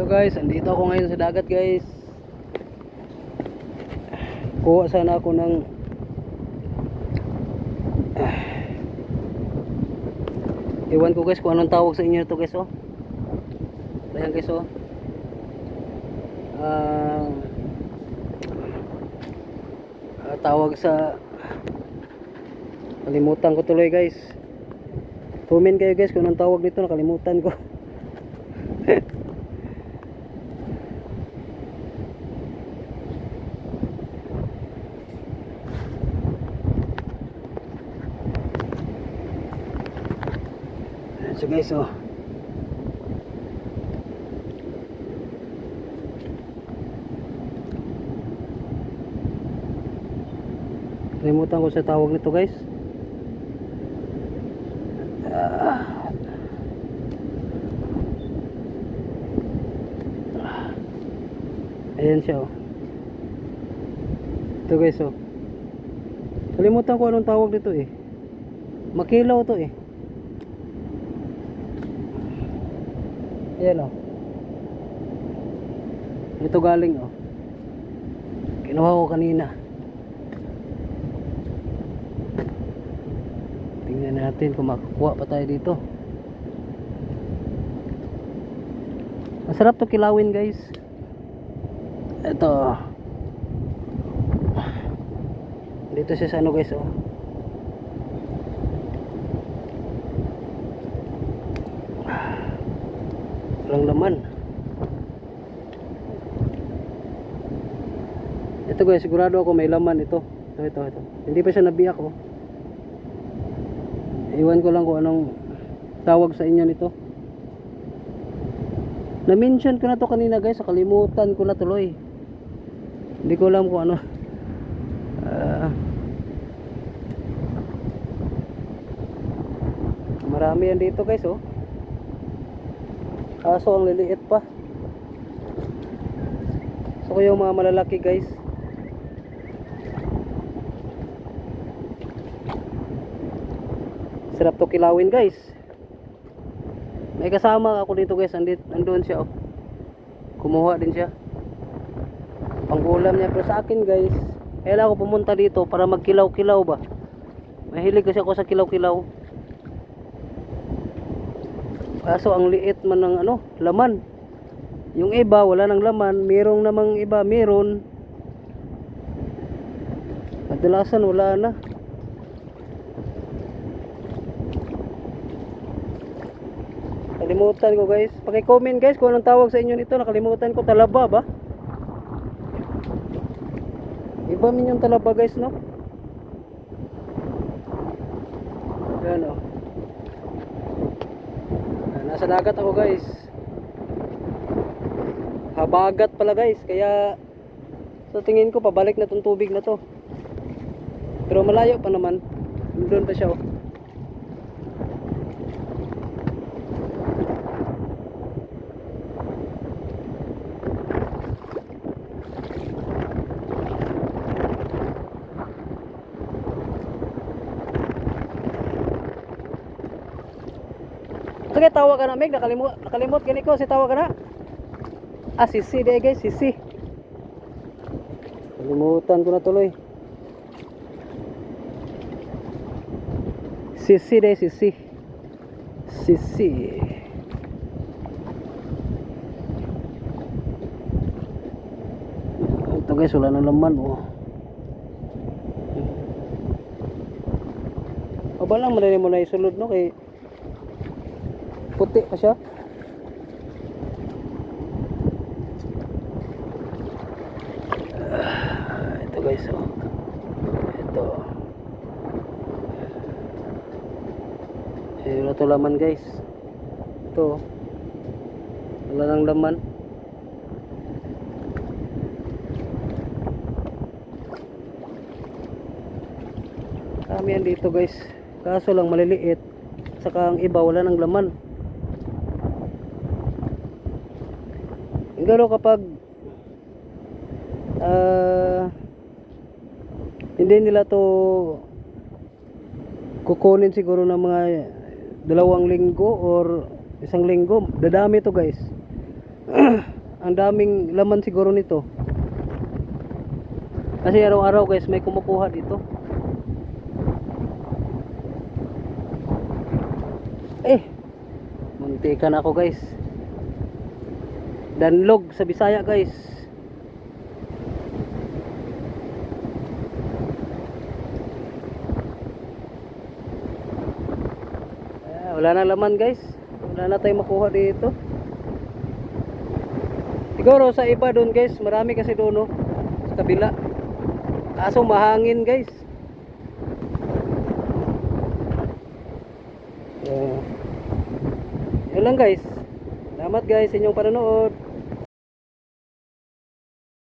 Hello guys, andito ako ngayon sa dagat guys. Kuha sana ako ng iwan ko guys kung anong tawag sa inyo ito guys oh. Ayan guys oh. Tawag sa kalimutan ko tuloy guys. Comment kayo guys kung anong tawag nito, nakalimutan ko. So guys oh, kalimutan ko sa tawag nito guys. Ayan siya oh. Ito guys oh, kalimutan ko anong tawag nito eh. Makilaw to eh. Ayan oh. Ito galing oh. Kinuha ko kanina. Tingnan natin kung makakuha pa tayo dito. Masarap to kilawin guys. Ito. Dito siya sa ano guys oh. Walang laman. Ito guys, sigurado ako may laman ito. Ito. Hindi pa siya nabiyak oh. Iwan ko lang kung anong tawag sa inyo nito. Na-mention ko na to kanina guys, kalimutan ko na tuloy. Hindi ko alam kung ano. Marami yan dito guys oh. Kaso ang liliit pa. So yung mga malalaki guys. Sarap to kilawin guys. May kasama ako dito guys. Andun siya oh. Kumuha din siya. Pangulam niya. Pero sa akin guys, kailangan ako pumunta dito para magkilaw-kilaw ba. Mahilig kasi ako sa kilaw-kilaw. Kaso ang liit man ng ano, laman. Yung iba wala nang laman, merong namang iba meron. Kadalasan wala na. Kalimutan ko guys. Paki-comment guys kung anong tawag sa inyo nito, nakalimutan ko. Talaba ba? Iba min yung talaba guys no. Yan oh. Nasa dagat ako guys. Habagat pala guys. Kaya sa tingin ko pabalik na tong tubig na to. Pero malayo pa naman. Doon pa siya oh. Sige, tawa ka na Meg, nakalimot gani ko si tawa ka na. Sisi de guys, sisi. Kalimutan ko na tuloy. Sisi de, sisi. Sisi. Ito guys, wala nang laman oh. Aba lang, malay mo na isulod no kay puti pa siya. Ito guys oh. Ito. Wala to laman guys. Ito. Wala nang laman. Kami yan dito guys. Kaso lang maliliit. Saka ang iba wala nang laman. Pero kapag hindi nila to kukunin siguro ng mga 2 linggo or 1 linggo, dadami to guys. ang daming laman siguro nito. Kasi araw-araw guys may kumukuha dito. Muntikan ako guys. Danlog sa Bisaya guys. Wala na laman guys. Wala na tayong makuha dito. Siguro sa iba doon guys, marami kasi doon, no, sa kabila. Kaso mahangin guys. Yun lang guys. Salamat guys sa inyong panonood.